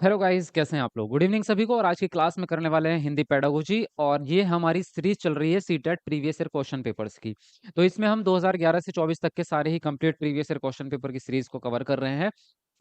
Hello guys, कैसे हैं आप लोग। गुड इवनिंग सभी को। और आज की क्लास में करने वाले हैं हिंदी पेडागोजी। और ये हमारी सीरीज चल रही है CTET previous year question papers की। तो इसमें हम 2011 से 24 तक के सारे ही complete previous year question paper की सीरीज को कवर कर रहे हैं।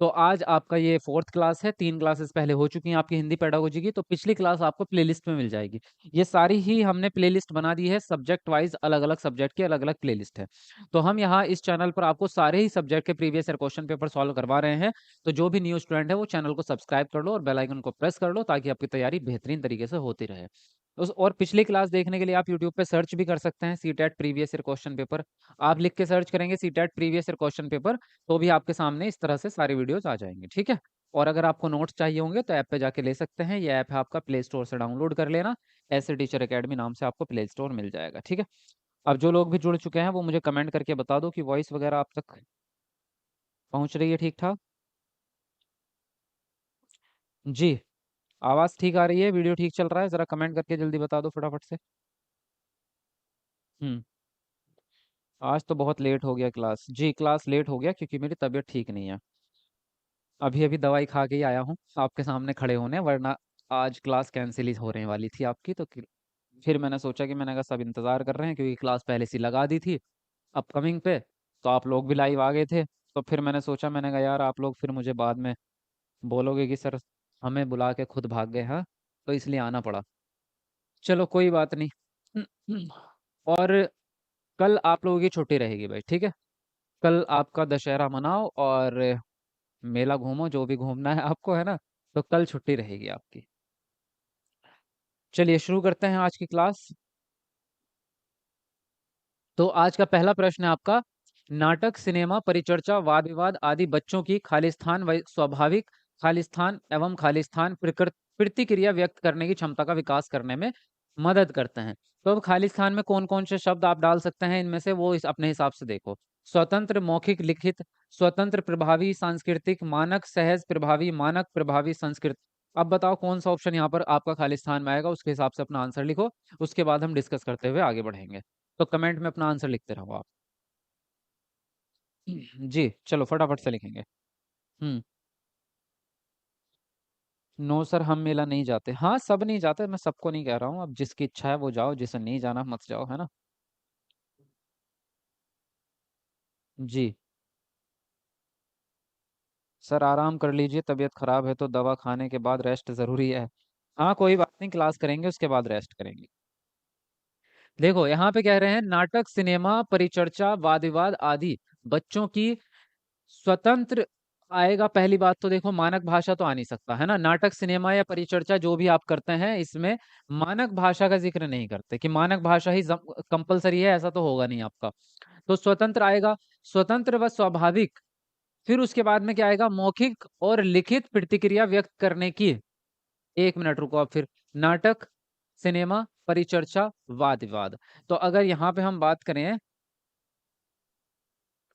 तो आज आपका ये फोर्थ क्लास है। 3 क्लासेस पहले हो चुकी हैं आपकी हिंदी पेडागोजी की। तो पिछली क्लास आपको प्लेलिस्ट में मिल जाएगी। ये सारी ही हमने प्लेलिस्ट बना दी है, सब्जेक्ट वाइज अलग अलग सब्जेक्ट की अलग अलग प्लेलिस्ट है। तो हम यहाँ इस चैनल पर आपको सारे ही सब्जेक्ट के previous year question paper solve करवा रहे हैं। तो जो भी न्यू स्टूडेंट है वो चैनल को सब्सक्राइब कर लो और बेल आइकन को प्रेस कर लो, ताकि आपकी तैयारी बेहतरीन तरीके से होती रहे। उस और पिछली क्लास देखने के लिए आप यूट्यूब पे सर्च भी कर सकते हैं, CTET previous year question paper. आप लिख के सर्च करेंगे CTET previous year question paper, तो भी आपके सामने इस तरह से सारे वीडियोस आ जाएंगे। ठीक है। और अगर आपको नोट्स चाहिए होंगे तो ऐप पे जाके ले सकते हैं। ये ऐप है आपका, प्ले स्टोर से डाउनलोड कर लेना। ऐसे टीचर एकेडमी नाम से आपको प्ले स्टोर मिल जाएगा। ठीक है। अब जो लोग भी जुड़ चुके हैं वो मुझे कमेंट करके बता दो कि वॉइस वगैरह आप तक पहुंच रही है ठीक ठाक। जी। आवाज़ ठीक आ रही है, वीडियो ठीक चल रहा है, ज़रा कमेंट करके जल्दी बता दो फटाफट से। हुँ। आज तो बहुत लेट हो गया क्लास। जी, क्लास लेट हो गया क्योंकि मेरी तबीयत ठीक नहीं है। अभी-अभी दवाई खा के ही आया हूँ आपके सामने खड़े होने, वरना आज क्लास कैंसल ही होने वाली थी आपकी। तो फिर मैंने सोचा कि मैंने कहा सब इंतज़ार कर रहे हैं क्योंकि क्लास पहले से ही लगा दी थी अपकमिंग पे। तो आप लोग भी लाइव आ गए थे। तो फिर मैंने सोचा, मैंने कहा यार आप लोग फिर मुझे बाद में बोलोगे कि सर हमें बुला के खुद भाग गए, हाँ? तो इसलिए आना पड़ा। चलो कोई बात नहीं। और कल आप लोगों की छुट्टी रहेगी भाई, ठीक है। कल आपका दशहरा मनाओ और मेला घूमो, जो भी घूमना है आपको, है ना। तो कल छुट्टी रहेगी आपकी। चलिए शुरू करते हैं आज की क्लास। तो आज का पहला प्रश्न है आपका, नाटक, सिनेमा, परिचर्चा, वाद विवाद आदि बच्चों की खालिस्तान व स्वाभाविक खालिस्तान एवं खालिस्तान प्रतिक्रिया व्यक्त करने की क्षमता का विकास करने में मदद करते हैं। तो अब खालिस्तान में कौन कौन से शब्द आप डाल सकते हैं, इनमें से वो इस अपने हिसाब से देखो। स्वतंत्र, मौखिक, लिखित, स्वतंत्र, प्रभावी, सांस्कृतिक, मानक, सहज, प्रभावी, मानक, प्रभावी, संस्कृत। अब बताओ कौन सा ऑप्शन यहाँ पर आपका खालिस्तान में आएगा, उसके हिसाब से अपना आंसर लिखो। उसके बाद हम डिस्कस करते हुए आगे बढ़ेंगे। तो कमेंट में अपना आंसर लिखते रहो आप। जी, चलो फटाफट से लिखेंगे। हुँ। नो सर, हम मेला नहीं जाते। हाँ, सब नहीं जाते, मैं सबको नहीं कह रहा हूँ। अब जिसकी इच्छा है वो जाओ, जिसे नहीं जाना मत जाओ, है ना? जी। सर आराम कर लीजिए, तबीयत खराब है तो दवा खाने के बाद रेस्ट ज़रूरी है। हाँ, कोई बात नहीं, क्लास करेंगे उसके बाद रेस्ट करेंगे। देखो यहाँ पे कह रहे हैं, नाटक, सिनेमा, परिचर्चा, वाद विवाद आदि बच्चों की स्वतंत्र आएगा। पहली बात तो देखो, मानक भाषा तो आ नहीं सकता, है ना। नाटक, सिनेमा या परिचर्चा जो भी आप करते हैं, इसमें मानक भाषा का जिक्र नहीं करते कि मानक भाषा ही कंपलसरी है, ऐसा तो होगा नहीं आपका। तो स्वतंत्र आएगा। स्वतंत्र व स्वाभाविक। फिर उसके बाद में क्या आएगा, मौखिक और लिखित प्रतिक्रिया व्यक्त करने की। 1 मिनट रुको आप फिर। नाटक, सिनेमा, परिचर्चा, वाद विवाद। तो अगर यहाँ पे हम बात करें,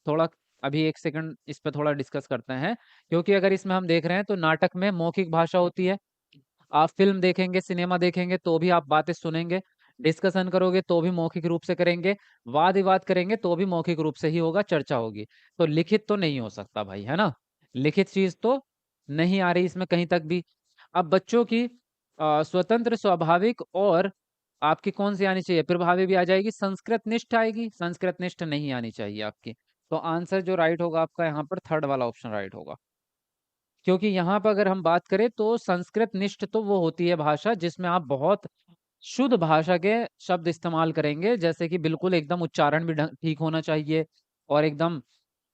थोड़ा अभी 1 सेकंड इस पे थोड़ा डिस्कस करते हैं। क्योंकि अगर इसमें हम देख रहे हैं तो नाटक में मौखिक भाषा होती है। आप फिल्म देखेंगे, सिनेमा देखेंगे तो भी आप बातें सुनेंगे। डिस्कशन करोगे तो भी मौखिक रूप से करेंगे। वाद विवाद करेंगे तो भी मौखिक रूप से ही होगा, चर्चा होगी। तो लिखित तो नहीं हो सकता भाई, है ना। लिखित चीज तो नहीं आ रही इसमें कहीं तक भी। अब बच्चों की स्वतंत्र, स्वाभाविक और आपकी कौन सी आनी चाहिए, प्रभावी भी आ जाएगी। संस्कृत निष्ठ आएगी, संस्कृत निष्ठ नहीं आनी चाहिए आपकी। तो आंसर जो राइट होगा आपका यहाँ पर, थर्ड वाला ऑप्शन राइट होगा। क्योंकि यहाँ पर अगर हम बात करें तो संस्कृत निष्ठ तो वो होती है भाषा जिसमें आप बहुत शुद्ध भाषा के शब्द इस्तेमाल करेंगे, जैसे कि बिल्कुल एकदम उच्चारण भी ठीक होना चाहिए और एकदम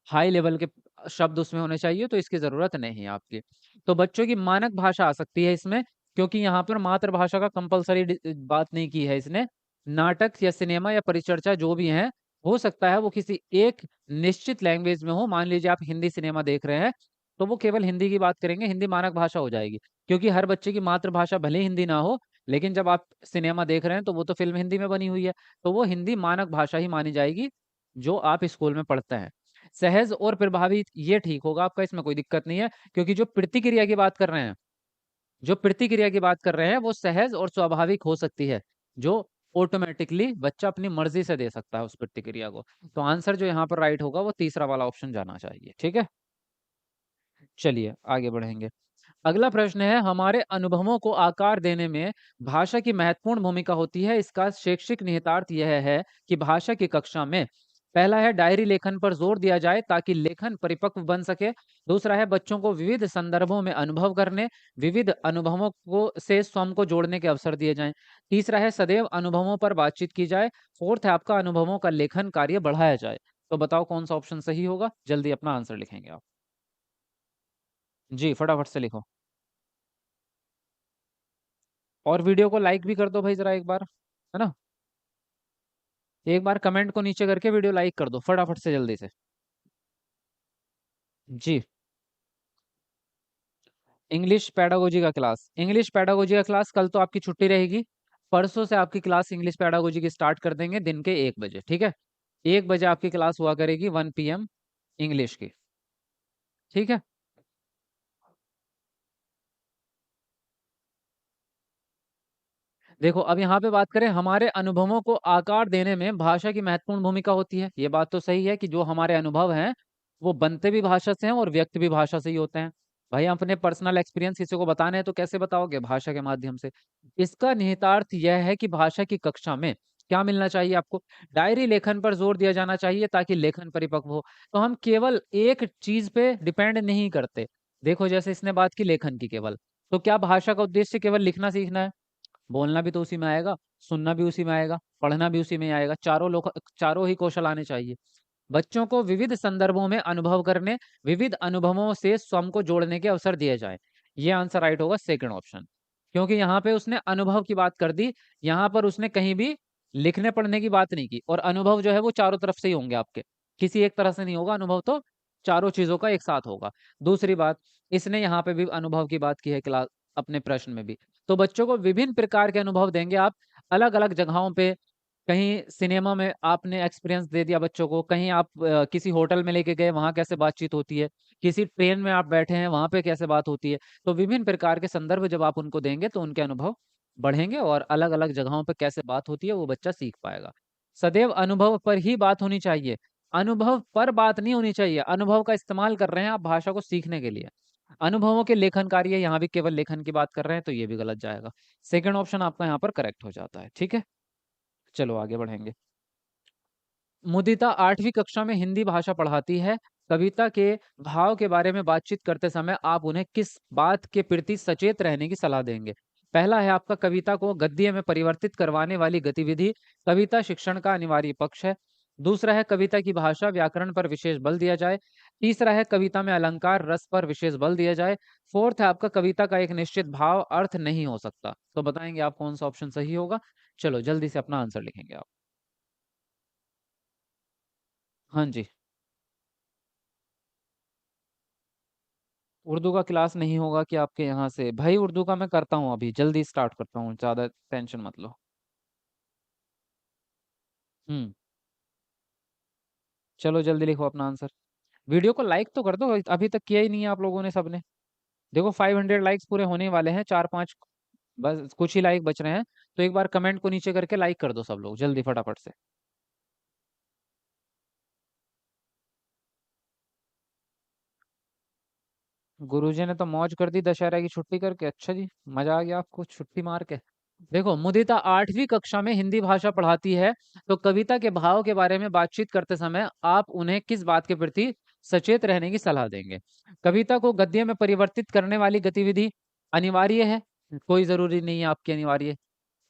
हाई लेवल के शब्द उसमें होने चाहिए। तो इसकी जरूरत नहीं है आपकी। तो बच्चों की मानक भाषा आ सकती है इसमें, क्योंकि यहाँ पर मातृभाषा का कंपलसरी बात नहीं की है इसने। नाटक या सिनेमा या परिचर्चा जो भी है, हो सकता है वो किसी एक निश्चित लैंग्वेज में हो। मान लीजिए आप हिंदी सिनेमा देख रहे हैं, तो वो केवल हिंदी की बात करेंगे, हिंदी मानक भाषा हो जाएगी। क्योंकि हर बच्चे की मातृभाषा भले हिंदी ना हो, लेकिन जब आप सिनेमा देख रहे हैं तो वो तो फिल्म हिंदी में बनी हुई है। तो वो हिंदी मानक भाषा ही मानी जाएगी जो आप स्कूल में पढ़ते हैं। सहज और प्रभावी ये ठीक होगा आपका, इसमें कोई दिक्कत नहीं है। क्योंकि जो प्रतिक्रिया की बात कर रहे हैं, जो प्रतिक्रिया की बात कर रहे हैं वो सहज और स्वाभाविक हो सकती है, जो ऑटोमेटिकली बच्चा अपनी मर्जी से दे सकता है उस प्रतिक्रिया को। तो आंसर जो यहाँ पर राइट होगा वो तीसरा वाला ऑप्शन जाना चाहिए। ठीक है। चलिए आगे बढ़ेंगे। अगला प्रश्न है, हमारे अनुभवों को आकार देने में भाषा की महत्वपूर्ण भूमिका होती है। इसका शैक्षिक निहितार्थ यह है कि भाषा की कक्षा में पहला है डायरी लेखन पर जोर दिया जाए ताकि लेखन परिपक्व बन सके। दूसरा है बच्चों को विविध संदर्भों में अनुभव करने, विविध अनुभवों को से स्वयं को जोड़ने के अवसर दिए जाएं। तीसरा है सदैव अनुभवों पर बातचीत की जाए। फोर्थ है आपका अनुभवों का लेखन कार्य बढ़ाया जाए। तो बताओ कौन सा ऑप्शन सही होगा? जल्दी अपना आंसर लिखेंगे आप। जी, फटाफट से लिखो। और वीडियो को लाइक भी कर दो भाई जरा एक बार, है ना? एक बार कमेंट को नीचे करके वीडियो लाइक कर दो फटाफट से जल्दी से। जी, इंग्लिश पेडागोजी का क्लास, इंग्लिश पेडागोजी का क्लास कल तो आपकी छुट्टी रहेगी। परसों से आपकी क्लास इंग्लिश पेडागोजी की स्टार्ट कर देंगे दिन के 1 बजे, ठीक है? 1 बजे आपकी क्लास हुआ करेगी, 1 PM इंग्लिश की, ठीक है? देखो अब यहाँ पे बात करें, हमारे अनुभवों को आकार देने में भाषा की महत्वपूर्ण भूमिका होती है। ये बात तो सही है कि जो हमारे अनुभव हैं वो बनते भी भाषा से हैं और व्यक्त भी भाषा से ही होते हैं। भाई हम अपने पर्सनल एक्सपीरियंस किसी को बताने हैं तो कैसे बताओगे? भाषा के माध्यम से। इसका निहितार्थ यह है कि भाषा की कक्षा में क्या मिलना चाहिए आपको? डायरी लेखन पर जोर दिया जाना चाहिए ताकि लेखन परिपक्व हो। तो हम केवल एक चीज पे डिपेंड नहीं करते। देखो जैसे इसने बात की लेखन की केवल, तो क्या भाषा का उद्देश्य केवल लिखना सीखना है? बोलना भी तो उसी में आएगा, सुनना भी उसी में आएगा, पढ़ना भी उसी में आएगा, चारों ही कौशल आने चाहिए। बच्चों को विविध संदर्भों में अनुभव करने, विविध अनुभवों से स्वयं को जोड़ने के अवसर दिए जाएं। ये आंसर राइट होगा सेकंड ऑप्शन, क्योंकि यहाँ पे उसने अनुभव की बात कर दी। यहाँ पर उसने कहीं भी लिखने पढ़ने की बात नहीं की, और अनुभव जो है वो चारों तरफ से ही होंगे आपके, किसी एक तरह से नहीं होगा अनुभव, तो चारों चीजों का एक साथ होगा। दूसरी बात, इसने यहाँ पे भी अनुभव की बात की है क्लास अपने प्रश्न में भी। तो बच्चों को विभिन्न प्रकार के अनुभव देंगे आप, अलग अलग जगहों पे। कहीं सिनेमा में आपने एक्सपीरियंस दे दिया बच्चों को, कहीं आप किसी होटल में लेके गए वहां कैसे बातचीत होती है, किसी ट्रेन में आप बैठे हैं वहां पे कैसे बात होती है। तो विभिन्न प्रकार के संदर्भ जब आप उनको देंगे तो उनके अनुभव बढ़ेंगे, और अलग अलग जगहों पे कैसे बात होती है वो बच्चा सीख पाएगा। सदैव अनुभव पर ही बात होनी चाहिए, अनुभव पर बात नहीं होनी चाहिए। अनुभव का इस्तेमाल कर रहे हैं आप भाषा को सीखने के लिए, अनुभवों के लेखन कार्य, यहाँ भी केवल लेखन की बात कर रहे हैं, तो ये भी गलत जाएगा। सेकंड ऑप्शन आपका यहाँ पर करेक्ट हो जाता है, ठीक है? चलो आगे बढ़ेंगे। मुदिता 8वीं कक्षा में हिंदी भाषा पढ़ाती है। कविता के भाव के बारे में बातचीत करते समय आप उन्हें किस बात के प्रति सचेत रहने की सलाह देंगे? पहला है आपका, कविता को गद्य में परिवर्तित करवाने वाली गतिविधि कविता शिक्षण का अनिवार्य पक्ष है। दूसरा है कविता की भाषा व्याकरण पर विशेष बल दिया जाए। तीसरा है कविता में अलंकार रस पर विशेष बल दिया जाए। फोर्थ है आपका, कविता का एक निश्चित भाव अर्थ नहीं हो सकता। तो बताएंगे आप कौन सा ऑप्शन सही होगा? चलो जल्दी से अपना आंसर लिखेंगे आप। हाँ जी। उर्दू का क्लास नहीं होगा कि आपके यहाँ से? भाई उर्दू का मैं करता हूँ, अभी जल्दी स्टार्ट करता हूँ, ज्यादा टेंशन मत लो। हम्म। चलो जल्दी लिखो अपना आंसर। वीडियो को लाइक तो कर दो, अभी तक किया ही नहीं है आप लोगों ने सबने। देखो 500 लाइक्स पूरे होने वाले हैं, 4-5 बस कुछ ही लाइक बच रहे हैं। तो एक बार कमेंट को नीचे करके लाइक कर दो सब लोग जल्दी फटाफट से। गुरुजी ने तो मौज कर दी दशहरा की छुट्टी करके, अच्छा जी, मजा आ गया आपको छुट्टी मार के। देखो मुदिता 8वीं कक्षा में हिंदी भाषा पढ़ाती है, तो कविता के भाव के बारे में बातचीत करते समय आप उन्हें किस बात के प्रति सचेत रहने की सलाह देंगे? कविता को गद्य में परिवर्तित करने वाली गतिविधि अनिवार्य है? कोई जरूरी नहीं है आपकी अनिवार्य।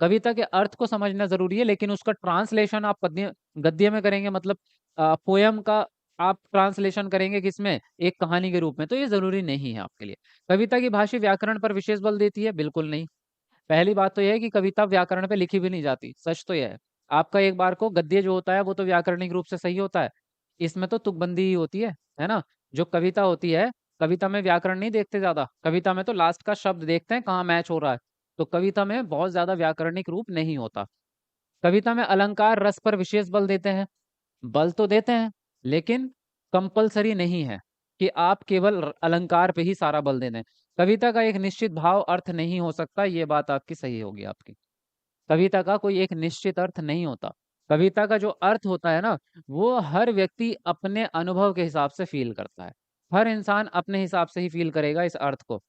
कविता के अर्थ को समझना जरूरी है, लेकिन उसका ट्रांसलेशन आप गद्य गद्य में करेंगे, मतलब पोयम का आप ट्रांसलेशन करेंगे किसमें? एक कहानी के रूप में, तो ये जरूरी नहीं है आपके लिए। कविता की भाषा व्याकरण पर विशेष बल देती है? बिल्कुल नहीं। पहली बात तो यह है कि कविता व्याकरण पे लिखी भी नहीं जाती, सच तो यह है। आपका एक बार को गद्य जो होता है वो तो व्याकरणिक रूप से सही होता है, इसमें तो तुकबंदी ही होती है ना? जो कविता होती है, कविता में व्याकरण नहीं देखते ज्यादा, कविता में तो लास्ट का शब्द देखते हैं कहाँ मैच हो रहा है। तो कविता में बहुत ज्यादा व्याकरणिक रूप नहीं होता। कविता में अलंकार रस पर विशेष बल देते हैं, बल तो देते हैं, लेकिन कंपलसरी नहीं है कि आप केवल अलंकार पे ही सारा बल दे दें। कविता का एक निश्चित भाव अर्थ नहीं हो सकता, ये बात आपकी सही होगी आपकी। कविता का कोई एक निश्चित अर्थ नहीं होता। कविता का जो अर्थ होता है ना, वो हर व्यक्ति अपने अनुभव के हिसाब से फील करता है। हर इंसान अपने हिसाब से ही फील करेगा इस अर्थ को।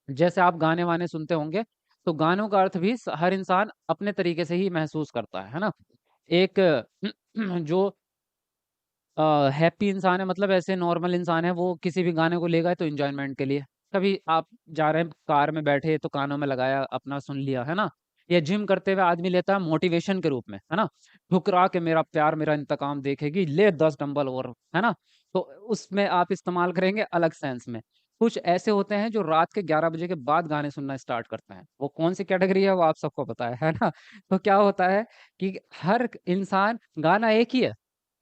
जैसे आप गाने वाने सुनते होंगे, तो गानों का अर्थ भी हर इंसान अपने तरीके से ही महसूस करता है ना। एक जो हैप्पी इंसान है, मतलब ऐसे नॉर्मल इंसान है, वो किसी भी गाने को लेगा तो एंजॉयमेंट के लिए। कभी आप जा रहे हैं कार में बैठे तो कानों में लगाया, अपना सुन लिया, है ना। या जिम करते हुए आदमी लेता है मोटिवेशन के रूप में, है ना। ठुकरा के मेरा प्यार मेरा इंतकाम देखेगी, ले 10 डंबल और, है ना। तो उसमें आप इस्तेमाल करेंगे अलग सेंस में। कुछ ऐसे होते हैं जो रात के 11 बजे के बाद गाने सुनना स्टार्ट करते हैं, वो कौन सी कैटेगरी है वो आप सबको पता है ना। तो क्या होता है कि हर इंसान, गाना एक ही है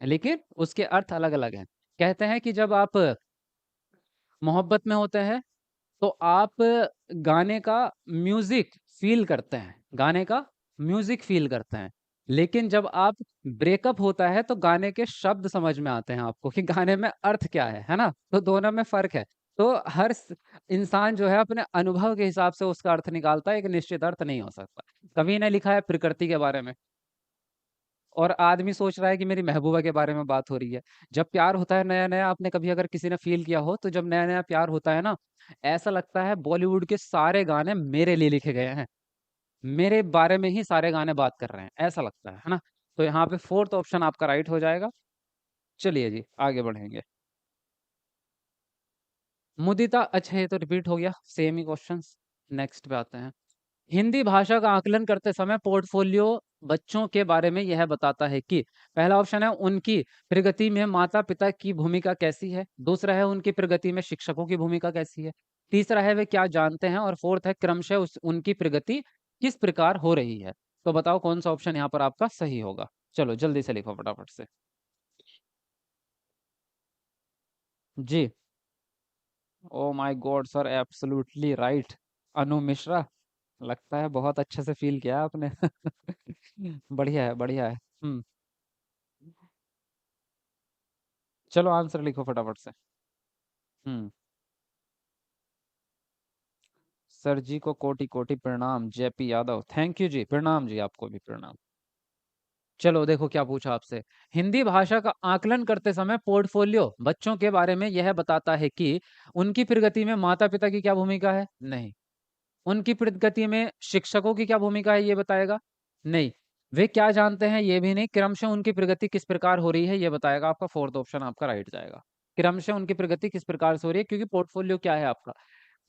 लेकिन उसके अर्थ अलग-अलग हैं। कहते हैं कि जब आप मोहब्बत में होते हैं, तो आप गाने का म्यूज़िक फ़ील करते हैं, गाने का म्यूज़िक फ़ील करते हैं। लेकिन जब आप ब्रेकअप होता है, तो गाने के शब्द समझ में आते हैं आपको कि गाने में अर्थ क्या है ना? तो दोनों में फ़र्क है। तो हर इंसान जो है अपने अनुभव के हिसाब से उसका अर्थ निकालता है, एक निश्चित अर्थ नहीं हो सकता। कवि ने लिखा है प्रकृति के बारे में। और आदमी सोच रहा है कि मेरी महबूबा के बारे में बात हो रही है। जब प्यार होता है नया-नया, आपने कभी अगर किसी ने फ़ील किया हो, तो जब नया-नया प्यार होता है ना, ऐसा लगता है बॉलीवुड के सारे गाने मेरे लिए लिखे गए हैं। मेरे बारे में ही सारे गाने बात कर रहे हैं, ऐसा लगता है ना? तो यहाँ पे 4th ऑप्शन आपका राइट हो जाएगा। चलिए जी, आगे बढ़ेंगे। मुदिता, अच्छा ये तो रिपीट हो गया, सेम ही क्वेश्चंस। नेक्स्ट पे आते हैं। हिंदी भाषा का आकलन करते समय पोर्टफोलियो बच्चों के बारे में यह बताता है कि पहला ऑप्शन है उनकी प्रगति में माता-पिता की भूमिका कैसी है, दूसरा है उनकी प्रगति में शिक्षकों की भूमिका कैसी है, तीसरा है वे क्या जानते हैं और फोर्थ है क्रमशः उस उनकी प्रगति किस प्रकार हो रही है। तो बताओ कौन सा ऑप्शन यहाँ पर आपका सही होगा? चलो जल्दी से लिखो फटाफट से। जी। Oh my god sir, absolutely right. Anu Mishra, लगता है बहुत अच्छे से फील किया आपने। बढ़िया है, बढ़िया है। हुँ, चलो आंसर लिखो फटाफट से। हुँ, सर जी को कोटि-कोटि प्रणाम, जेपी यादव। थैंक यू जी, प्रणाम जी, आपको भी प्रणाम। चलो देखो क्या पूछा आपसे। हिंदी भाषा का आकलन करते समय पोर्टफोलियो बच्चों के बारे में यह बताता है कि उनकी प्रगति में माता-पिता की क्या भूमिका है? नहीं। उनकी प्रगति में शिक्षकों की क्या भूमिका है ये बताएगा? नहीं। वे क्या जानते हैं ये भी नहीं, क्रमशः उनकी प्रगति किस प्रकार हो रही है ये बताएगा। आपका 4th ऑप्शन आपका राइट जाएगा। क्रमशः उनकी प्रगति किस प्रकार से हो रही है, क्योंकि पोर्टफोलियो क्या है आपका?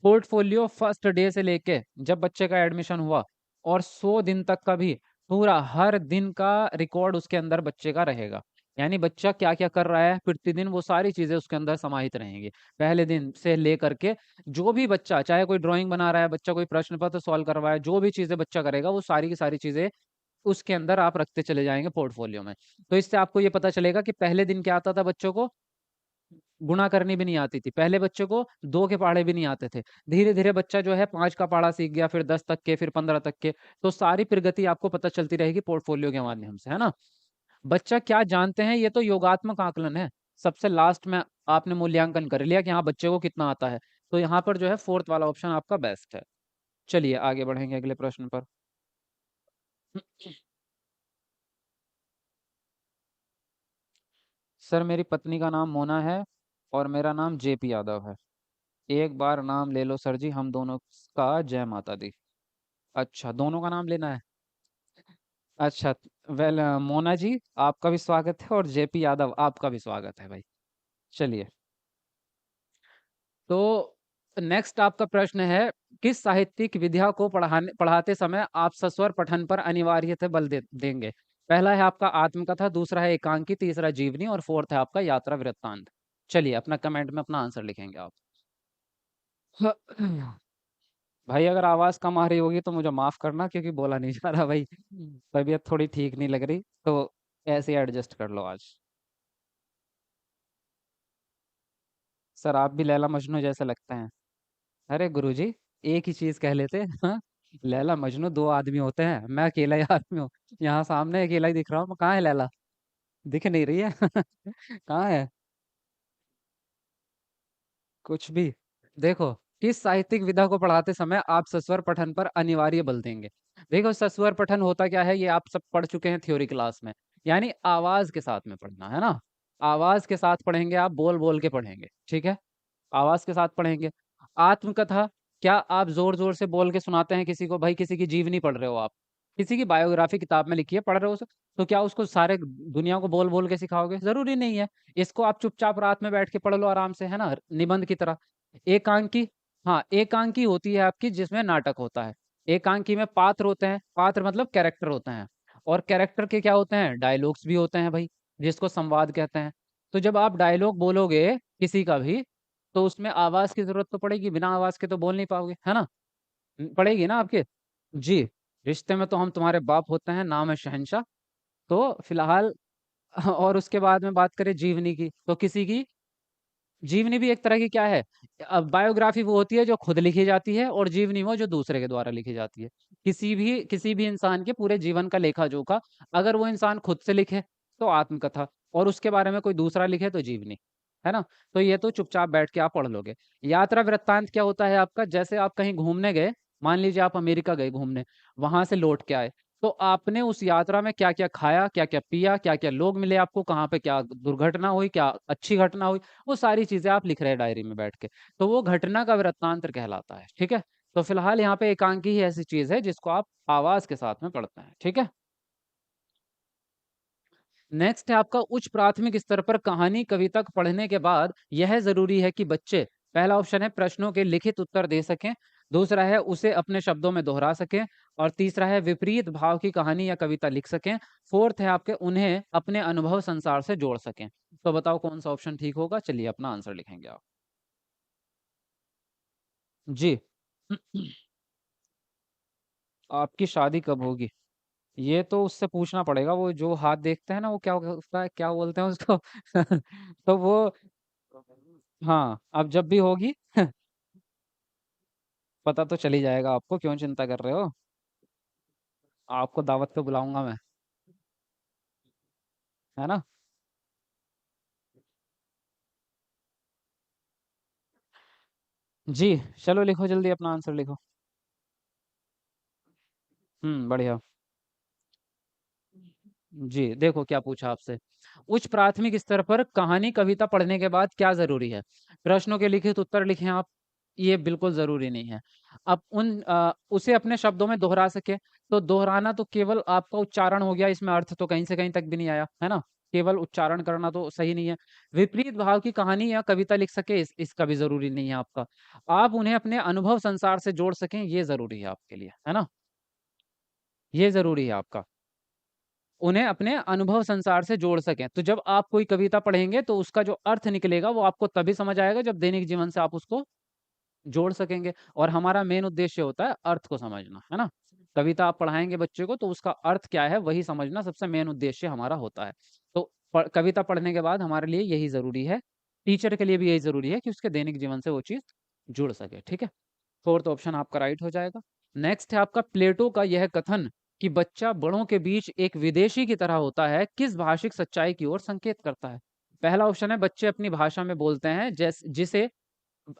पोर्टफोलियो फर्स्ट डे से लेके जब बच्चे का एडमिशन हुआ और 100 दिन तक का भी पूरा हर दिन का रिकॉर्ड उसके अंदर बच्चे का रहेगा। यानी बच्चा क्या-क्या कर रहा है प्रतिदिन, वो सारी चीज़ें उसके अंदर समाहित रहेंगी। पहले दिन से लेकर के जो भी बच्चा, चाहे कोई ड्राइंग बना रहा है, बच्चा कोई प्रश्न पत्र सॉल्व कर रहा है, जो भी चीज़ें बच्चा करेगा वो सारी की सारी चीज़ें उसके अंदर आप रखते चले जाएँगे पोर्टफोलियो में। तो इससे आपको ये पता चलेगा कि पहले दिन क्या आता था बच्चों को, गुणा करनी भी नहीं आती थी। पहले बच्चे को 2 के पहाड़े भी नहीं आते थे। धीरे-धीरे बच्चा जो है 5 का पहाड़ा सीख गया, फिर 10 तक के, फिर 15 तक के। तो सारी प्रगति आपको पता चलती रहेगी पोर्टफोलियो के माध्यम से, है ना? बच्चा क्या जानते हैं, ये तो योगात्मक आकलन है। सबसे लास्ट में आपने मूल्यांकन कर लिया कि हाँ, बच्चे को कितना आता है। तो यहाँ पर जो है 4th वाला ऑप्शन आपका बेस्ट है। चलिए आगे बढ़ेंगे अगले प्रश्न पर। सर मेरी पत्नी का नाम मोना है और मेरा नाम जेपी यादव है। एक बार नाम ले लो सर जी, हम दोनों का जय माता दी। अच्छा, दोनों का नाम लेना है। अच्छा, वेल मोना जी आपका भी स्वागत है और जेपी यादव आपका भी स्वागत है भाई। चलिए, तो नेक्स्ट आपका प्रश्न है, किस साहित्यिक विधा को पढ़ाते समय आप सस्वर पठन पर अनिवार्यतः बल देंगे? पहला है आपका आत्मकथा, दूसरा है एकांकी, तीसरा जीवनी और फोर्थ है आपका यात्रा वृत्तांत। चलिए अपना कमेंट में अपना आंसर लिखेंगे आप। भाई अगर आवाज कम आ रही होगी तो मुझे माफ करना, क्योंकि बोला नहीं जा रहा भाई। तबीयत थोड़ी ठीक नहीं लग रही, तो ऐसे एडजस्ट कर लो आज। सर आप भी लैला मजनू जैसे लगते हैं। अरे गुरुजी, एक ही चीज कह लेते हाँ। लैला मजनू दो आदमी होते हैं, मैं अकेला ही आदमी हूँ। यहाँ सामने अकेला ही दिख रहा हूँ, कहाँ है लैला? दिख नहीं रही है। कहाँ है? कुछ भी। देखो, किस साहित्यिक विधा को पढ़ाते समय आप सस्वर पठन पर अनिवार्य बल देंगे? देखो सस्वर पठन होता क्या है, ये आप सब पढ़ चुके हैं थ्योरी क्लास में। यानी आवाज के साथ में पढ़ना, है ना। आवाज के साथ पढ़ेंगे, आप बोल बोल के पढ़ेंगे, ठीक है। आवाज के साथ पढ़ेंगे। आत्मकथा, क्या आप जोर जोर से बोल के सुनाते हैं किसी को? भाई किसी की जीवनी पढ़ रहे हो आप, किसी की बायोग्राफी किताब में लिखी है पढ़ रहे हो, तो क्या उसको सारे दुनिया को बोल बोल के सिखाओगे? जरूरी नहीं है। इसको आप चुपचाप रात में बैठ के पढ़ लो आराम से, है ना, निबंध की तरह। एकांकी, हाँ एकांकी होती है आपकी जिसमें नाटक होता है। एकांकी में पात्र होते हैं, पात्र मतलब कैरेक्टर होते हैं, और कैरेक्टर के क्या होते हैं, डायलॉग्स भी होते हैं भाई, जिसको संवाद कहते हैं। तो जब आप डायलॉग बोलोगे किसी का भी, तो उसमें आवाज की जरूरत तो पड़ेगी, बिना आवाज के तो बोल नहीं पाओगे, है ना? पड़ेगी ना आपके। जी। रिश्ते में तो हम तुम्हारे बाप होते हैं, नाम है शहंशाह। तो फिलहाल और उसके बाद में बात करें जीवनी की, तो किसी की जीवनी भी एक तरह की क्या है, अब बायोग्राफी वो होती है जो खुद लिखी जाती है, और जीवनी वो जो दूसरे के द्वारा लिखी जाती है। किसी भी इंसान के पूरे जीवन का लेखा जोखा अगर वो इंसान खुद से लिखे तो आत्मकथा, और उसके बारे में कोई दूसरा लिखे तो जीवनी, है ना? तो ये तो चुपचाप बैठ के आप पढ़ लोगे। यात्रा वृत्तांत क्या होता है आपका, जैसे आप कहीं घूमने गए, मान लीजिए आप अमेरिका गए घूमने, वहां से लौट के आए, तो आपने उस यात्रा में क्या क्या खाया, क्या क्या पिया, क्या क्या लोग मिले आपको, कहाँ पे क्या दुर्घटना हुई, क्या अच्छी घटना हुई, वो सारी चीजें आप लिख रहे हैं डायरी में बैठ के, तो वो घटना का वृत्तांत कहलाता है। ठीक है। तो फिलहाल यहाँ पे एकांकी ही ऐसी चीज है जिसको आप आवाज के साथ में पढ़ते हैं। ठीक है। नेक्स्ट है आपका उच्च प्राथमिक स्तर पर कहानी कविता को पढ़ने के बाद यह जरूरी है कि बच्चे, पहला ऑप्शन है प्रश्नों के लिखित उत्तर दे सकें, दूसरा है उसे अपने शब्दों में दोहरा सकें, और तीसरा है विपरीत भाव की कहानी या कविता लिख सकें, फोर्थ है आपके उन्हें अपने अनुभव संसार से जोड़ सकें। तो बताओ कौन सा ऑप्शन ठीक होगा, चलिए अपना आंसर लिखेंगे आप। जी। आपकी शादी कब होगी? ये तो उससे पूछना पड़ेगा, वो जो हाथ देखते हैं ना, वो क्या उसका क्या बोलते हैं उसको तो वो, हाँ अब जब भी होगी पता तो चली जाएगा आपको, क्यों चिंता कर रहे हो? आपको दावत पे बुलाऊंगा मैं, है ना? जी। चलो लिखो जल्दी अपना आंसर लिखो। बढ़िया। जी देखो क्या पूछा आपसे, उच्च प्राथमिक स्तर पर कहानी कविता पढ़ने के बाद क्या जरूरी है? प्रश्नों के लिखित उत्तर लिखें आप, ये बिल्कुल जरूरी नहीं है। अब उसे अपने शब्दों में दोहरा सके, तो दोहराना तो केवल आपका उच्चारण हो गया, इसमें अर्थ तो कहीं से कहीं तक भी नहीं आया, है ना? केवल उच्चारण करना तो सही नहीं है। विपरीत भाव की कहानी या कविता लिख सके, इसका भी जरूरी नहीं है आपका। आप उन्हें अपने अनुभव संसार से जोड़ सकें, ये जरूरी है आपके लिए, है ना? ये जरूरी है आपका, उन्हें अपने अनुभव संसार से जोड़ सकें। तो जब आप कोई कविता पढ़ेंगे तो उसका जो अर्थ निकलेगा वो आपको तभी समझ आएगा जब दैनिक जीवन से आप उसको जोड़ सकेंगे, और हमारा मेन उद्देश्य होता है अर्थ को समझना, है ना? कविता आप पढ़ाएंगे बच्चे को तो उसका अर्थ क्या है वही समझना सबसे मेन उद्देश्य हमारा होता है। तो कविता पढ़ने के बाद हमारे लिए यही जरूरी है, टीचर के लिए भी यही जरूरी है कि उसके दैनिक जीवन से वो चीज जुड़ सके। ठीक है। फोर्थ ऑप्शन आपका राइट हो जाएगा। नेक्स्ट है आपका प्लेटो का यह कथन कि बच्चा बड़ों के बीच एक विदेशी की तरह होता है, किस भाषिक सच्चाई की ओर संकेत करता है? पहला ऑप्शन है बच्चे अपनी भाषा में बोलते हैं जिसे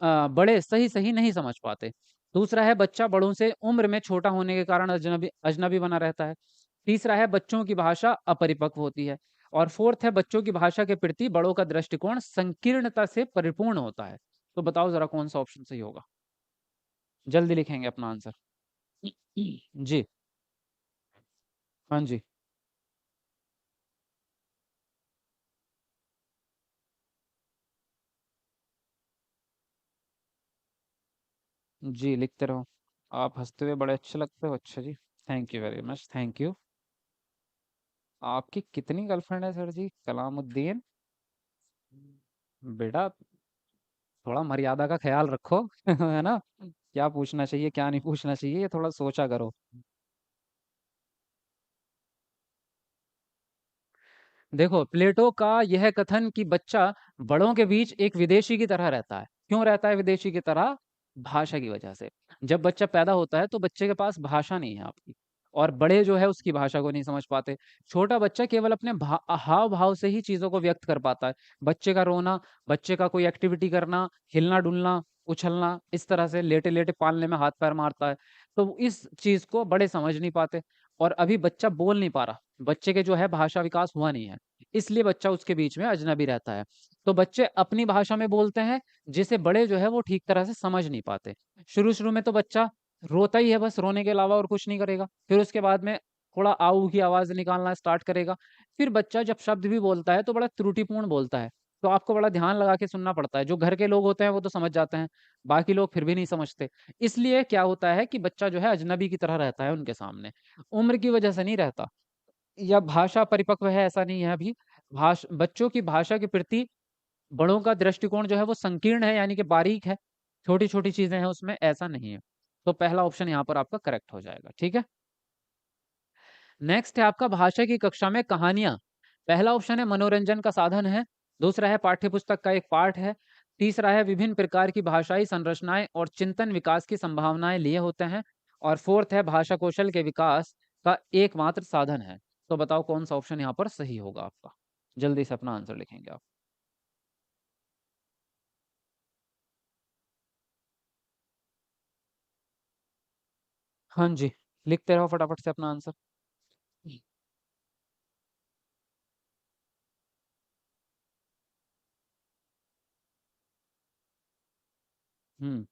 बड़े सही सही नहीं समझ पाते। दूसरा है बच्चा बड़ों से उम्र में छोटा होने के कारण अजनबी अजनबी बना रहता है। तीसरा है बच्चों की भाषा अपरिपक्व होती है। और फोर्थ है बच्चों की भाषा के प्रति बड़ों का दृष्टिकोण संकीर्णता से परिपूर्ण होता है। तो बताओ जरा कौन सा ऑप्शन सही होगा, जल्दी लिखेंगे अपना आंसर। जी। हाँ जी। जी लिखते रहो। आप हंसते हुए बड़े अच्छे लगते हो। अच्छा जी, thank you very much, thank you. आपकी कितनी गर्लफ्रेंड है सर जी कलामुद्दीन? बेटा थोड़ा मर्यादा का ख्याल रखो है ना? क्या पूछना चाहिए क्या नहीं पूछना चाहिए, ये थोड़ा सोचा करो। देखो प्लेटो का यह कथन कि बच्चा बड़ों के बीच एक विदेशी की तरह रहता है, क्यों रहता है विदेशी की तरह? भाषा की वजह से। जब बच्चा पैदा होता है तो बच्चे के पास भाषा नहीं है आपकी, और बड़े जो है उसकी भाषा को नहीं समझ पाते। छोटा बच्चा केवल अपने हाव भाव से ही चीजों को व्यक्त कर पाता है। बच्चे का रोना, बच्चे का कोई एक्टिविटी करना, हिलना डुलना, उछलना, इस तरह से लेटे लेटे पालने में हाथ पैर मारता है, तो इस चीज को बड़े समझ नहीं पाते। और अभी बच्चा बोल नहीं पा रहा, बच्चे के जो है भाषा विकास हुआ नहीं है, इसलिए बच्चा उसके बीच में अजनबी रहता है। तो बच्चे अपनी भाषा में बोलते हैं, जिसे बड़े जो है वो ठीक तरह से समझ नहीं पाते। शुरू-शुरू में तो बच्चा रोता ही है, बस रोने के अलावा और कुछ नहीं करेगा। फिर उसके बाद में थोड़ा आऊ की आवाज़ निकालना स्टार्ट करेगा। फिर बच्चा जब शब्द भी बोलता है तो बड़ा त्रुटिपूर्ण बोलता है। तो आपको बड़ा ध्यान लगा के सुनना पड़ता है। जो घर के लोग होते हैं वो तो समझ जाते हैं, बाकी लोग फिर भी नहीं समझते। इसलिए क्या होता है कि बच्चा जो है अजनबी की तरह रहता है उनके सामने। उम्र की वजह से नहीं रहता, या भाषा परिपक्व है ऐसा नहीं है अभी। बच्चों की भाषा के प्रति बड़ों का दृष्टिकोण जो है वो संकीर्ण है, यानी कि बारीक है। छोटी-छोटी चीज़ें हैं उसमें, ऐसा नहीं है। तो पहला ऑप्शन यहाँ पर आपका करेक्ट हो जाएगा, ठीक है? नेक्स्ट है आपका भाषा की कक्षा में कहानियाँ। पहला ऑप्शन है मनोरंजन का साधन है, दूसरा है पाठ्यपुस्तक का एक पाठ है, तीसरा है विभिन्न प्रकार की भाषाई संरचनाएँ और चिंतन विकास की संभावनाएँ लिए होते हैं, और फोर्थ है भाषा कौशल के विकास का एकमात्र साधन है। तो बताओ कौन-सा ऑप्शन यहाँ पर सही होगा आपका? जल्दी से अपना आंसर लिखेंगे आप। हाँ जी, लिखते रहो फटाफट से अपना आंसर। हुँ।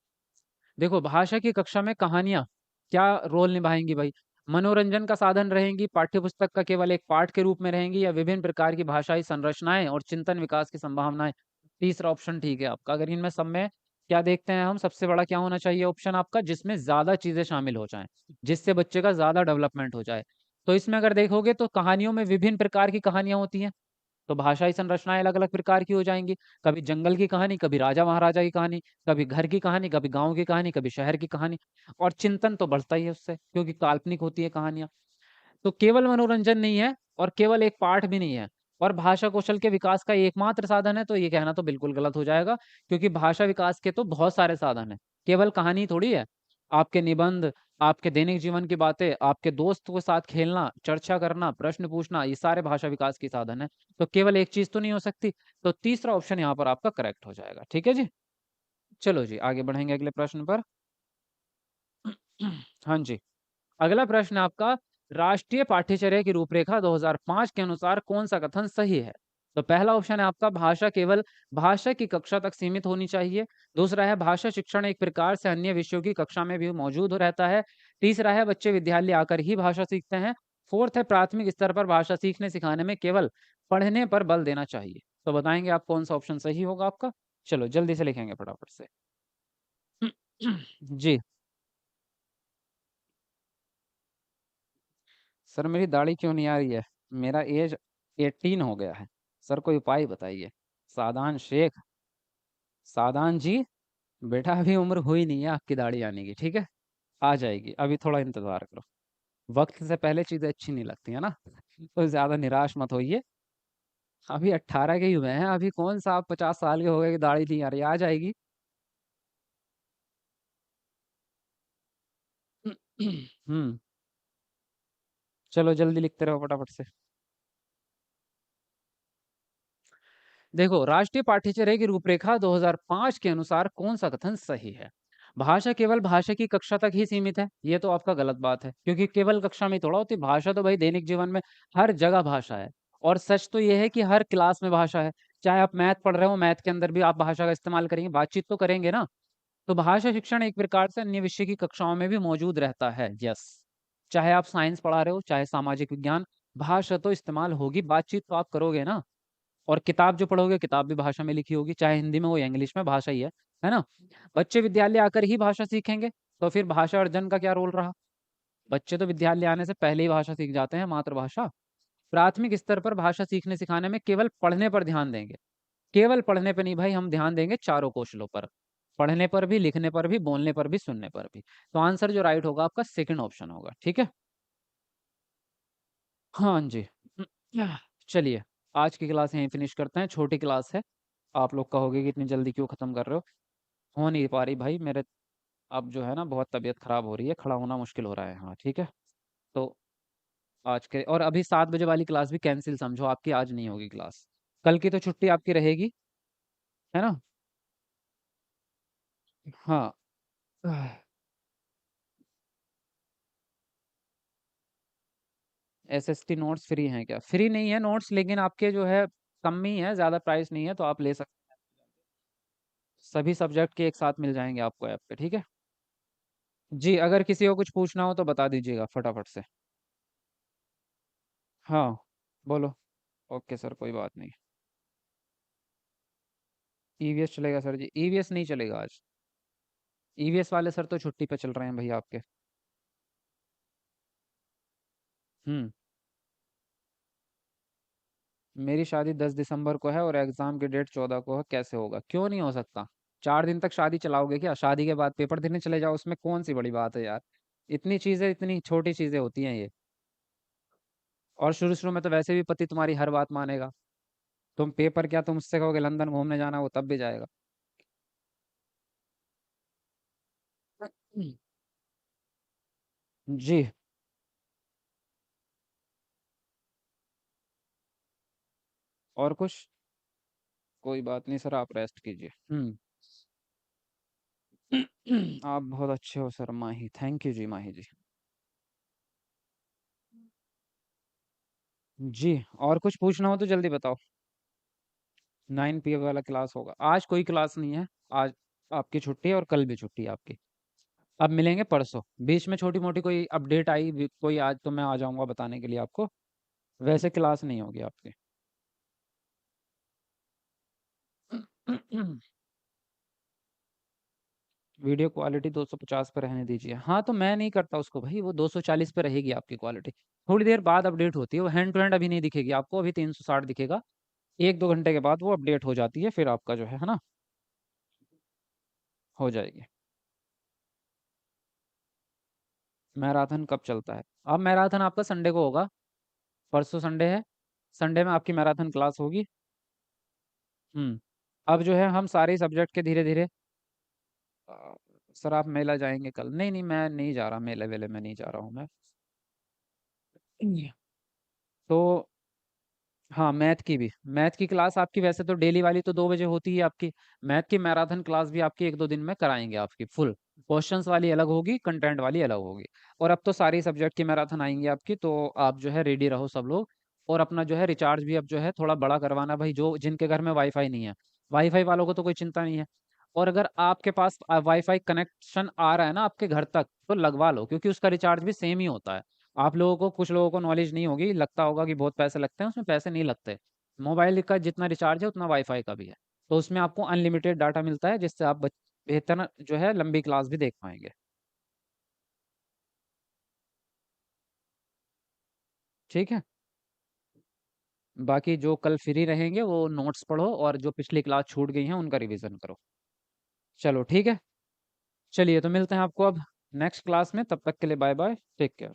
देखो, भाषा की कक्षा में कहानियाँ क्या रोल निभाएँगी भाई? मनोरंजन का साधन रहेंगी, पाठ्यपुस्तक का केवल एक पाठ के रूप में रहेंगी, या विभिन्न प्रकार की भाषाई संरचनाएँ और चिंतन विकास की संभावनाएँ? तीसरा ऑप्शन ठीक है आपका। अगर इनमें सब में क्या देखते हैं हम, सबसे बड़ा क्या होना चाहिए ऑप्शन आपका, जिसमें ज़्यादा चीज़ें शामिल हो जाएँ, जिससे बच्चे का ज़्यादा डेवलपमेंट हो जाए। तो इसमें अगर देखोगे तो कहानियों में विभिन्न प्रकार की कहानियाँ होती हैं। तो भाषाई संरचनाएँ अलग-अलग प्रकार की हो जाएँगी। कभी जंगल की कहानी, कभी राजा-महाराजा की कहानी, कभी घर की कहानी, कभी गाँव की कहानी, कभी शहर की कहानी, और चिंतन तो बढ़ता ही है उससे, क्योंकि काल्पनिक होती है कहानियाँ। तो केवल मनोरंजन नहीं है और केवल एक पाठ भी नहीं है, और भाषा कौशल के विकास का एकमात्र साधन है, तो ये कहना तो बिल्कुल गलत हो जाएगा, क्योंकि भाषा विकास के तो बहुत सारे साधन हैं, केवल कहानी थोड़ी है। आपके निबंध, आपके दैनिक जीवन की बातें, आपके दोस्त के साथ खेलना, चर्चा करना, प्रश्न पूछना, ये सारे भाषा विकास के साधन हैं। तो केवल एक चीज़ तो नहीं हो सकती, तो तीसरा ऑप्शन यहाँ पर आपका करेक्ट हो जाएगा। ठीक है जी? चलो जी, आगे बढ़ेंगे अगले प्रश्न पर। हाँ जी। अगला प्रश्न आपका, राष्ट्रीय पाठ्यचर्या की रूपरेखा 2005 के अनुसार कौन-सा कथन सही है? तो पहला ऑप्शन है आपका, भाषा केवल भाषा की कक्षा तक सीमित होनी चाहिए। दूसरा है भाषा शिक्षण एक प्रकार से अन्य विषयों की कक्षा में भी मौजूद रहता है। तीसरा है बच्चे विद्यालय आकर ही भाषा सीखते हैं। फोर्थ है प्राथमिक स्तर पर भाषा सीखने-सिखाने में केवल पढ़ने पर बल देना चाहिए। तो बताएँगे आप कौन-सा ऑप्शन सही होगा आपका? चलो जल्दी से लिखेंगे फटाफट से। जी। सर मेरी दाढ़ी क्यों नहीं आ रही है? मेरा एज 18 हो गया है। सर कोई उपाय बताइए। सादान शेख, सादान जी, बेटा अभी उम्र हुई नहीं है आपकी दाढ़ी आने की, ठीक है? आ जाएगी, अभी थोड़ा इंतज़ार करो। वक़्त से पहले चीज़ें अच्छी नहीं लगती है ना? तो ज़्यादा निराश मत होइए। अभी 18 के ही हुए हैं, अभी कौन-सा आप 50 साल के हो गए कि दाढ़ी नहीं आ रही है, आ जाएगी। हुँ, चलो जल्दी लिखते रहो फटाफट से। देखो, राष्ट्रीय पाठ्यचर्या की रूपरेखा 2005 के अनुसार कौन-सा कथन सही है? भाषा केवल भाषा की कक्षा तक ही सीमित है, ये तो आपका गलत बात है, क्योंकि केवल कक्षा में थोड़ा होती है, भाषा तो भाई दैनिक जीवन में हर जगह भाषा है। और सच तो ये है कि हर क्लास में भाषा है। चाहे आप मैथ पढ़ रहे हो, मैथ के अंदर भी आप भाषा का इस्तेमाल करेंगे, बातचीत तो करेंगे ना। तो भाषा शिक्षण एक प्रकार से अन्य विषय की कक्षाओं में भी मौजूद रहता है, यस। चाहे आप साइंस पढ़ा रहे हो, चाहे सामाजिक विज्ञान, भाषा तो इस्तेमाल होगी, बातचीत तो आप करोगे ना। और किताब जो पढ़ोगे, किताब भी भाषा में लिखी होगी, चाहे हिंदी में हो या इंग्लिश में, भाषा ही है ना? बच्चे विद्यालय आकर ही भाषा सीखेंगे, तो फिर भाषा अर्जन का क्या रोल रहा? बच्चे तो विद्यालय आने से पहले ही भाषा सीख जाते हैं, मातृभाषा। प्राथमिक स्तर पर भाषा सीखने-सिखाने में केवल पढ़ने पर ध्यान देंगे। केवल पढ़ने पे नहीं भाई, हम ध्यान देंगे चारों कौशलों पर। पढ़ने पर भी, लिखने पर भी, बोलने पर भी, सुनने पर भी। तो आंसर जो राइट होगा आपका सेकंड ऑप्शन होगा, ठीक है? हाँ जी। चलिए, आज की क्लास यहीं फिनिश करते हैं, छोटी क्लास है। आप लोग कहोगे कि इतनी जल्दी क्यों खत्म कर रहे हो नहीं पा रही भाई मेरे, अब जो है ना बहुत तबीयत खराब हो रही है, खड़ा होना मुश्किल हो रहा है। हाँ, ठीक है? तो आज के और अभी 7 बजे वाली क्लास भी कैंसल समझो, आपकी आज नहीं होगी क्लास। कल की तो छुट्टी आपकी रहेगी, है ना? हाँ। एसएसटी नोट्स फ्री हैं क्या? फ्री नहीं है नोट्स, लेकिन आपके जो है कम ही है, ज़्यादा प्राइस नहीं है, तो आप ले सकते हैं। सभी सब्जेक्ट के एक साथ मिल जाएंगे आपको ऐप पे, ठीक है। जी, अगर किसी को कुछ पूछना हो तो बता दीजिएगा फटाफट से। हाँ, बोलो। ओके सर, कोई बात नहीं। ईवीएस चलेगा सर जी? ईवीएस नहीं चलेगा आज। ईवीएस वाले सर तो छुट्टी पे चल रहे हैं भैया आपके। हम्म। मेरी शादी 10 दिसंबर को है और एग्जाम की डेट 14 को है, कैसे होगा? क्यों नहीं हो सकता? 4 दिन तक शादी चलाओगे क्या? शादी के बाद पेपर देने चले जाओ, उसमें कौन सी बड़ी बात है यार। इतनी चीजें, इतनी छोटी चीजें होती हैं ये। और शुरू शुरू में तो वैसे भी पति तुम्हारी हर बात मानेगा। तुम पेपर क्या, तुम उससे कहोगे लंदन घूमने जाना, वो तब भी जाएगा। हम्म। जी। और कुछ? कोई बात नहीं सर, आप रेस्ट कीजिए। हम्म। आप बहुत अच्छे हो सर माही, थैंक यू जी माही जी। जी, और कुछ पूछना हो तो जल्दी बताओ। 9 PM वाला क्लास होगा? आज कोई क्लास नहीं है। आज आपकी छुट्टी है और कल भी छुट्टी है आपकी। अब मिलेंगे परसों। बीच में छोटी मोटी कोई अपडेट आई कोई आज, तो मैं आ जाऊंगा बताने के लिए आपको। वैसे क्लास नहीं होगी आपकी। वीडियो क्वालिटी 250 पे रहने दीजिए। हाँ, तो मैं नहीं करता उसको भाई, वो 240 पे रहेगी आपकी क्वालिटी। थोड़ी देर बाद अपडेट होती है वो, हैंड टू हैंड अभी नहीं दिखेगी आपको, अभी 360 दिखेगा। 1-2 घंटे के बाद वो अपडेट हो जाती है, फिर आपका जो है ना, हो जाएगी। मैराथन कब चलता है? अब मैराथन आपका संडे को होगा। परसों संडे है। संडे में आपकी मैराथन क्लास होगी। हम्म। अब जो है हम सारे सब्जेक्ट के धीरे धीरे। सर आप मेला जाएंगे कल? नहीं नहीं, मैं नहीं जा रहा मेले वेले में, नहीं जा रहा हूँ मैं। हम्म। तो हाँ, मैथ की भी, मैथ की क्लास आपकी वैसे तो डेली वाली तो 2 बजे होती है आपकी। मैथ की मैराथन क्लास भी आपकी 1-2 दिन में कराएंगे आपकी फुल। क्वेश्चंस वाली अलग होगी, कंटेंट वाली अलग होगी। और अब तो सारी सब्जेक्ट की मैराथन आएंगी आपकी, तो आप जो है रेडी रहो सब लोग। और अपना जो है रिचार्ज भी अब जो है थोड़ा बड़ा करवाना भाई, जो जिनके घर में वाईफाई नहीं है। वाईफाई वालों को तो कोई चिंता नहीं है। और अगर आपके पास वाईफाई कनेक्शन आ रहा है ना आपके घर तक, तो लगवा लो, क्योंकि उसका रिचार्ज भी सेम ही होता है। आप लोगों को, कुछ लोगों को नॉलेज नहीं होगी, लगता होगा कि बहुत पैसे लगते हैं, उसमें पैसे नहीं लगते। मोबाइल का जितना रिचार्ज है उतना वाईफाई का भी है। तो उसमें आपको अनलिमिटेड डाटा मिलता है, जिससे आप बेहतर जो है लंबी क्लास भी देख पाएंगे। ठीक है। बाकी जो कल फ्री रहेंगे वो नोट्स पढ़ो, और जो पिछली क्लास छूट गई है उनका रिवीजन करो। चलो ठीक है। चलिए, तो मिलते हैं आपको अब नेक्स्ट क्लास में, तब तक के लिए बाय बाय, टेक केयर।